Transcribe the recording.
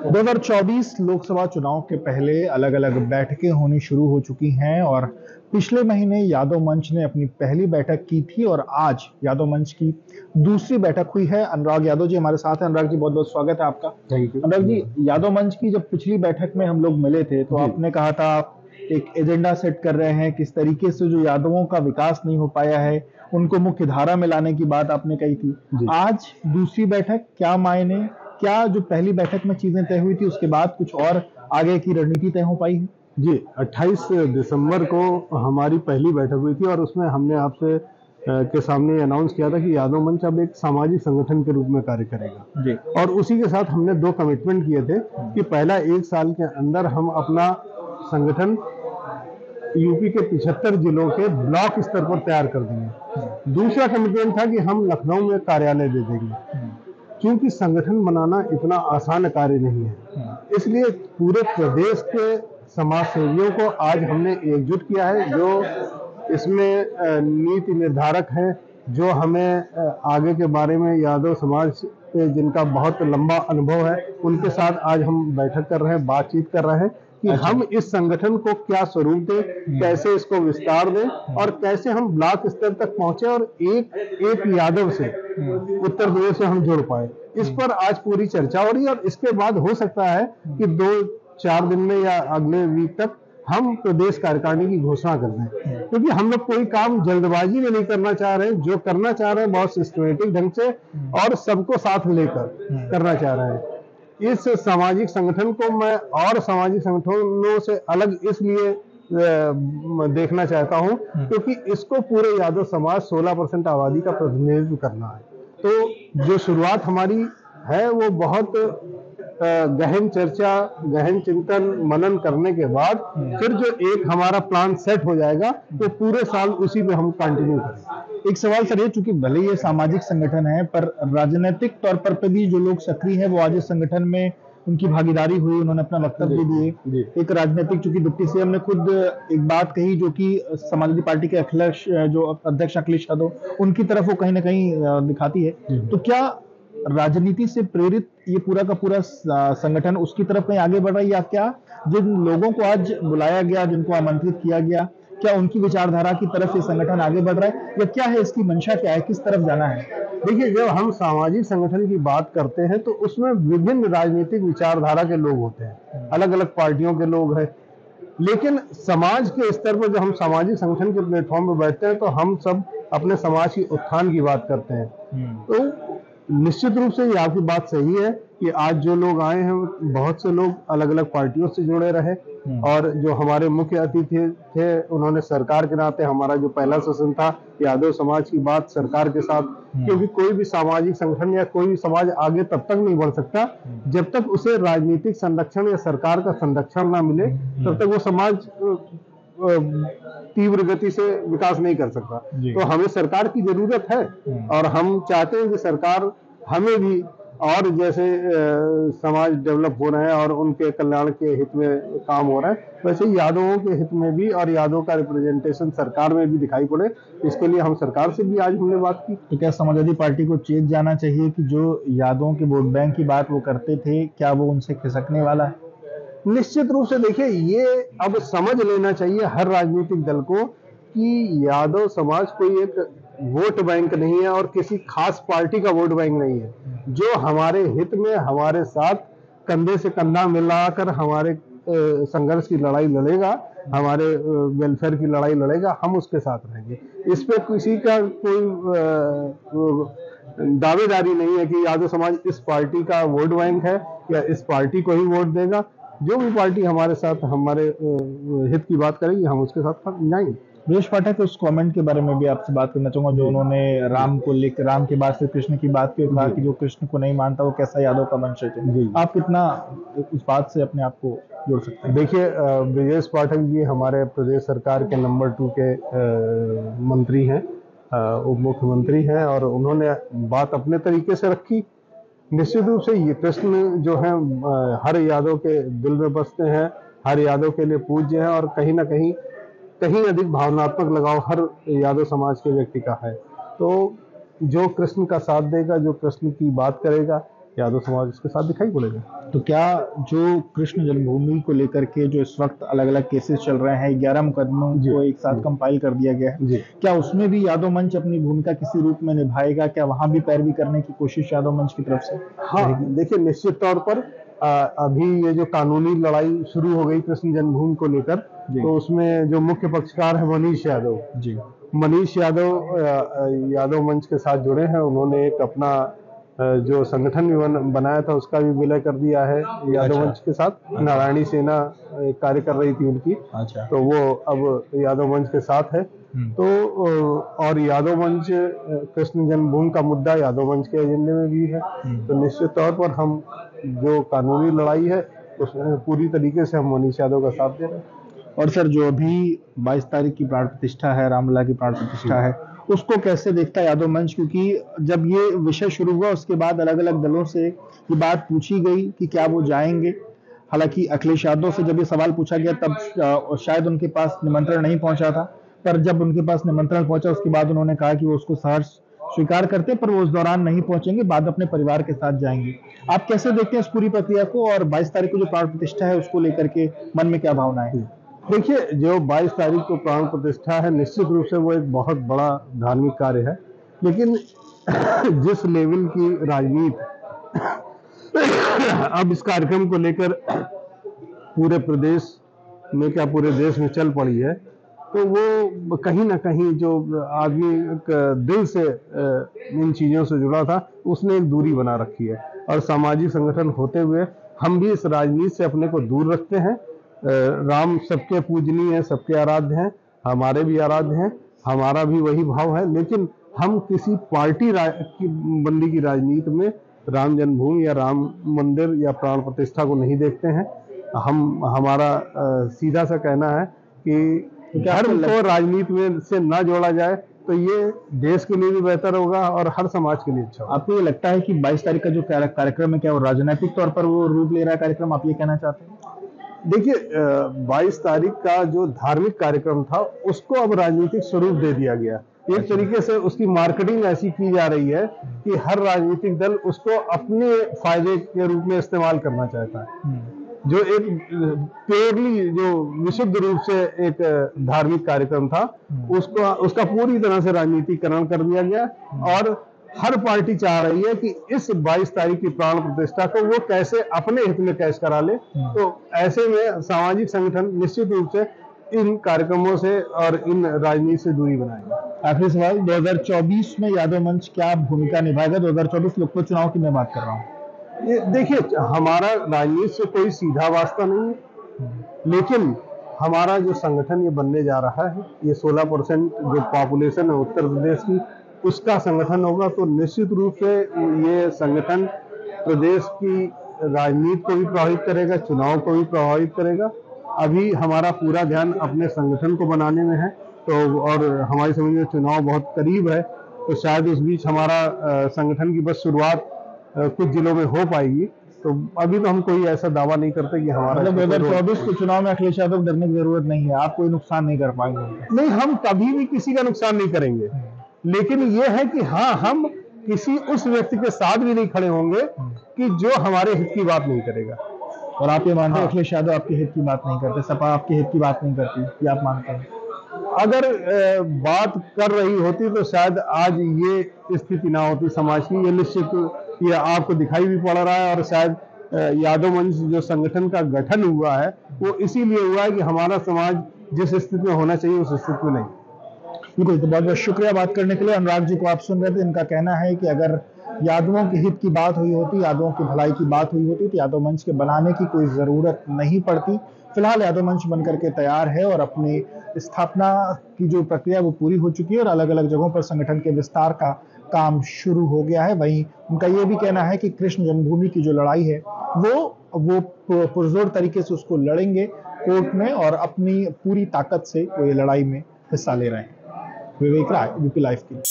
2024 लोकसभा चुनाव के पहले अलग-अलग बैठकें होनी शुरू हो चुकी हैं और पिछले महीने यादव मंच ने अपनी पहली बैठक की थी और आज यादव मंच की दूसरी बैठक हुई है। अनुराग यादव जी हमारे साथ हैं। अनुराग जी बहुत-बहुत स्वागत है आपका। Thank you. अनुराग जी, यादव मंच की जब पिछली बैठक में हम लोग मिले थे तो आपने कहा था आप एक एजेंडा सेट कर रहे हैं, किस तरीके से जो यादवों का विकास नहीं हो पाया है उनको मुख्य धारा में लाने की बात आपने कही थी। आज दूसरी बैठक क्या मायने, क्या जो पहली बैठक में चीजें तय हुई थी उसके बाद कुछ और आगे की रणनीति तय हो पाई है? जी, 28 दिसंबर को हमारी पहली बैठक हुई थी और उसमें हमने आपसे के सामने अनाउंस किया था कि यादव मंच अब एक सामाजिक संगठन के रूप में कार्य करेगा जी। और उसी के साथ हमने 2 कमिटमेंट किए थे कि पहला 1 साल के अंदर हम अपना संगठन यूपी के 75 जिलों के ब्लॉक स्तर पर तैयार कर देंगे। दूसरा कमिटमेंट था कि हम लखनऊ में कार्यालय दे देंगे, क्योंकि संगठन बनाना इतना आसान कार्य नहीं है। इसलिए पूरे प्रदेश के समाज सेवियों को आज हमने एकजुट किया है, जो इसमें नीति निर्धारक हैं, जो हमें आगे के बारे में यादव समाज पे जिनका बहुत लंबा अनुभव है, उनके साथ आज हम बैठक कर रहे हैं, बातचीत कर रहे हैं कि हम इस संगठन को क्या स्वरूप दें, कैसे इसको विस्तार दें और कैसे हम ब्लॉक स्तर तक पहुंचे और एक यादव से उत्तर प्रदेश से हम जुड़ पाए। इस पर आज पूरी चर्चा हो रही है और इसके बाद हो सकता है कि 2-4 दिन में या अगले वीक तक हम प्रदेश कार्यकारिणी की घोषणा कर दें, क्योंकि हम लोग कोई काम जल्दबाजी में नहीं करना चाह रहे हैं। जो करना चाह रहे हैं बहुत सिस्टमेटिक ढंग से और सबको साथ लेकर करना चाह रहे हैं। इस सामाजिक संगठन को मैं और सामाजिक संगठनों से अलग इसलिए देखना चाहता हूं क्योंकि इसको पूरे यादव समाज 16% आबादी का प्रतिनिधित्व करना है। तो जो शुरुआत हमारी है वो बहुत गहन चर्चा, गहन चिंतन, मनन करने के बाद फिर जो एक हमारा प्लान सेट हो जाएगा तो पूरे साल उसी पे हम कंटिन्यू करेंगे। एक सवाल सर, ये चूंकि भले ही ये सामाजिक संगठन है पर राजनीतिक तौर पर भी जो लोग सक्रिय हैं वो आज इस संगठन में उनकी भागीदारी हुई, उन्होंने अपना वक्तव्य दिए। एक राजनीतिक, चूंकि डिप्टी सीएम ने खुद एक बात कही जो कि समाजवादी पार्टी के अखिलेश जो अध्यक्ष अखिलेश यादव उनकी तरफ वो कहीं ना कहीं दिखाती है। तो क्या राजनीति से प्रेरित ये पूरा का पूरा संगठन उसकी तरफ कहीं आगे बढ़ रहा है, या क्या जिन लोगों को आज बुलाया गया, जिनको आमंत्रित किया गया, क्या उनकी विचारधारा की तरफ ये संगठन आगे बढ़ रहा है, या क्या है इसकी मंशा, क्या है, किस तरफ जाना है? देखिए, जब हम सामाजिक संगठन की बात करते हैं तो उसमें विभिन्न राजनीतिक विचारधारा के लोग होते हैं, अलग अलग पार्टियों के लोग हैं, लेकिन समाज के स्तर पर जब हम सामाजिक संगठन के प्लेटफॉर्म पर बैठते हैं तो हम सब अपने समाज की उत्थान की बात करते हैं। तो निश्चित रूप से ये आपकी बात सही है कि आज जो लोग आए हैं बहुत से लोग अलग अलग पार्टियों से जुड़े रहे और जो हमारे मुख्य अतिथि थे उन्होंने सरकार के नाते, हमारा जो पहला सेशन था यादव समाज की बात सरकार के साथ, क्योंकि कोई भी सामाजिक संगठन या कोई भी समाज आगे तब तक नहीं बढ़ सकता जब तक उसे राजनीतिक संरक्षण या सरकार का संरक्षण ना मिले, तब तक वो समाज तीव्र गति से विकास नहीं कर सकता। तो हमें सरकार की जरूरत है और हम चाहते हैं कि सरकार हमें भी, और जैसे समाज डेवलप हो रहे हैं और उनके कल्याण के हित में काम हो रहा है, वैसे यादवों के हित में भी और यादवों का रिप्रेजेंटेशन सरकार में भी दिखाई पड़े, इसके लिए हम सरकार से भी आज हमने बात की। तो क्या समाजवादी पार्टी को चेत जाना चाहिए कि जो यादवों के वोट बैंक की बात वो करते थे, क्या वो उनसे खिसकने वाला है? निश्चित रूप से देखिए, ये अब समझ लेना चाहिए हर राजनीतिक दल को कि यादव समाज कोई एक वोट बैंक नहीं है और किसी खास पार्टी का वोट बैंक नहीं है। जो हमारे हित में हमारे साथ कंधे से कंधा मिलाकर हमारे संघर्ष की लड़ाई लड़ेगा, हमारे वेलफेयर की लड़ाई लड़ेगा, हम उसके साथ रहेंगे। इस पे किसी का कोई दावेदारी नहीं है कि यादव समाज इस पार्टी का वोट बैंक है या इस पार्टी को ही वोट देगा। जो भी पार्टी हमारे साथ हमारे हित की बात करेगी हम उसके साथ जाएंगे। ब्रजेश पाठक, उस कमेंट के बारे में भी आपसे बात करना चाहूंगा जो उन्होंने राम को लेकर, राम के बाद से कृष्ण की बात की, कहा कि जो कृष्ण को नहीं मानता वो कैसा यादव का वंशज है। आप कितना उस बात से अपने आप को जोड़ सकते हैं? देखिए, ब्रजेश पाठक जी हमारे प्रदेश सरकार के नंबर 2 के मंत्री हैं, उप मुख्यमंत्री हैं और उन्होंने बात अपने तरीके से रखी। निश्चित रूप से ये कृष्ण जो है हर यादव के दिल में बसते हैं, हर यादव के लिए पूज्य है और कहीं ना कहीं अधिक भावनात्मक लगाव हर यादव समाज के व्यक्ति का है। तो जो कृष्ण का साथ देगा, जो कृष्ण की बात करेगा, यादव समाज उसके साथ दिखाई पड़ेगा। तो क्या जो कृष्ण जन्मभूमि को लेकर के जो इस वक्त अलग अलग केसेस चल रहे हैं, 11 मुकदमों को एक साथ कंपाइल कर दिया गया है, क्या उसमें भी यादव मंच अपनी भूमिका किसी रूप में निभाएगा? क्या वहां भी पैरवी करने की कोशिश यादव मंच की तरफ से? हाँ, देखिए निश्चित तौर पर अभी ये जो कानूनी लड़ाई शुरू हो गई कृष्ण जन्मभूमि को लेकर, तो उसमें जो मुख्य पक्षकार है मनीष यादव जी, मनीष यादव यादव मंच के साथ जुड़े हैं। उन्होंने एक अपना जो संगठन भी बनाया था उसका भी विलय कर दिया है यादव मंच के साथ। नारायणी सेना कार्य कर रही थी उनकी, तो वो अब यादव मंच के साथ है। तो और यादव मंच कृष्ण जन्मभूमि का मुद्दा यादव मंच के एजेंडे में भी है। तो निश्चित तौर पर हम जो कानूनी लड़ाई है उसमें पूरी तरीके से हम मनीष यादव का साथ दे रहे हैं। और सर, जो अभी 22 तारीख की प्राण प्रतिष्ठा है, रामलला की प्राण प्रतिष्ठा है, उसको कैसे देखता है यादव मंच? क्योंकि जब ये विषय शुरू हुआ उसके बाद अलग अलग दलों से ये बात पूछी गई कि क्या वो जाएंगे। हालांकि अखिलेश यादव से जब ये सवाल पूछा गया तब शायद उनके पास निमंत्रण नहीं पहुंचा था, पर जब उनके पास निमंत्रण पहुंचा उसके बाद उन्होंने कहा कि वो उसको सहर्ष स्वीकार करते, पर वो उस दौरान नहीं पहुंचेंगे, बाद अपने परिवार के साथ जाएंगे। आप कैसे देखते हैं इस पूरी प्रक्रिया को, और 22 तारीख को जो प्राण प्रतिष्ठा है उसको लेकर के मन में क्या भावनाएं हैं? देखिए, जो 22 तारीख को प्राण प्रतिष्ठा है निश्चित रूप से वो एक बहुत बड़ा धार्मिक कार्य है, लेकिन जिस लेवल की राजनीति अब इस कार्यक्रम को लेकर पूरे प्रदेश में क्या पूरे देश में चल पड़ी है, तो वो कहीं ना कहीं जो आदमी दिल से इन चीज़ों से जुड़ा था उसने एक दूरी बना रखी है। और सामाजिक संगठन होते हुए हम भी इस राजनीति से अपने को दूर रखते हैं। राम सबके पूजनीय है, सबके आराध्य हैं, हमारे भी आराध्य हैं, हमारा भी वही भाव है। लेकिन हम किसी पार्टी की बंदी की राजनीति में राम जन्मभूमि या राम मंदिर या प्राण प्रतिष्ठा को नहीं देखते हैं। हमारा सीधा सा कहना है कि धर्म को राजनीति में से ना जोड़ा जाए तो ये देश के लिए भी बेहतर होगा और हर समाज के लिए अच्छा होगा। आपको ये लगता है कि 22 तारीख का जो कार्यक्रम है क्या वो राजनीतिक तौर पर वो रूप ले रहा है कार्यक्रम, आप ये कहना चाहते हैं? देखिए, 22 तारीख का जो धार्मिक कार्यक्रम था उसको अब राजनीतिक स्वरूप दे दिया गया। एक तरीके से उसकी मार्केटिंग ऐसी की जा रही है कि हर राजनीतिक दल उसको अपने फायदे के रूप में इस्तेमाल करना चाहता है। जो एक प्योरली जो विशुद्ध रूप से एक धार्मिक कार्यक्रम था उसका पूरी तरह से राजनीतिकरण कर दिया गया। और हर पार्टी चाह रही है कि इस 22 तारीख की प्राण प्रतिष्ठा को वो कैसे अपने हित में कैश करा ले। तो ऐसे में सामाजिक संगठन निश्चित रूप से इन कार्यक्रमों से और इन राजनीति से दूरी बनाएंगे। आखिरी सवाल, 2024 में यादव मंच क्या भूमिका निभाएगा? 2024 लोकसभा चुनाव की मैं बात कर रहा हूँ। ये देखिए, हमारा राजनीति से कोई सीधा वास्ता नहीं है, लेकिन हमारा जो संगठन ये बनने जा रहा है, ये 16% जो पॉपुलेशन है उत्तर प्रदेश की उसका संगठन होगा। तो निश्चित रूप से ये संगठन प्रदेश की राजनीति को भी प्रभावित करेगा, चुनाव को भी प्रभावित करेगा। अभी हमारा पूरा ध्यान अपने संगठन को बनाने में है, तो और हमारी समझ में चुनाव बहुत करीब है, तो शायद उस बीच हमारा संगठन की बस शुरुआत कुछ जिलों में हो पाएगी। तो अभी तो हम कोई ऐसा दावा नहीं करते कि हमारा मतलब 2024 के चुनाव में अखिलेश यादव डरने की जरूरत नहीं है, आप कोई नुकसान नहीं कर पाएंगे? नहीं, हम कभी भी किसी का नुकसान नहीं करेंगे, लेकिन ये है कि हाँ, हम किसी उस व्यक्ति के साथ भी नहीं खड़े होंगे कि जो हमारे हित की बात नहीं करेगा। और आप ये मानते हैं अखिलेश यादव आपके हित की बात नहीं करते, सपा आपके हित की बात नहीं करती, ये आप मानते हैं? अगर बात कर रही होती तो शायद आज ये स्थिति ना होती समाज की। ये निश्चित ये आपको दिखाई भी पड़ रहा है, और शायद यादव मंच जो संगठन का गठन हुआ है वो इसीलिए हुआ है कि हमारा समाज जिस स्थिति में होना चाहिए उस स्थिति में नहीं। बिल्कुल, तो बहुत बहुत शुक्रिया बात करने के लिए। अनुराग जी को आप सुन रहे थे, इनका कहना है कि अगर यादवों के हित की बात हुई होती, यादवों की भलाई की बात हुई होती तो यादव मंच के बनाने की कोई ज़रूरत नहीं पड़ती। फिलहाल यादव मंच बनकर के तैयार है और अपनी स्थापना की जो प्रक्रिया वो पूरी हो चुकी है और अलग अलग जगहों पर संगठन के विस्तार का काम शुरू हो गया है। वहीं उनका ये भी कहना है कि कृष्ण जन्मभूमि की जो लड़ाई है वो पुरजोर तरीके से उसको लड़ेंगे कोर्ट में और अपनी पूरी ताकत से वो ये लड़ाई में हिस्सा ले रहे हैं। विवेक राय, यूपी लाइव के लिए।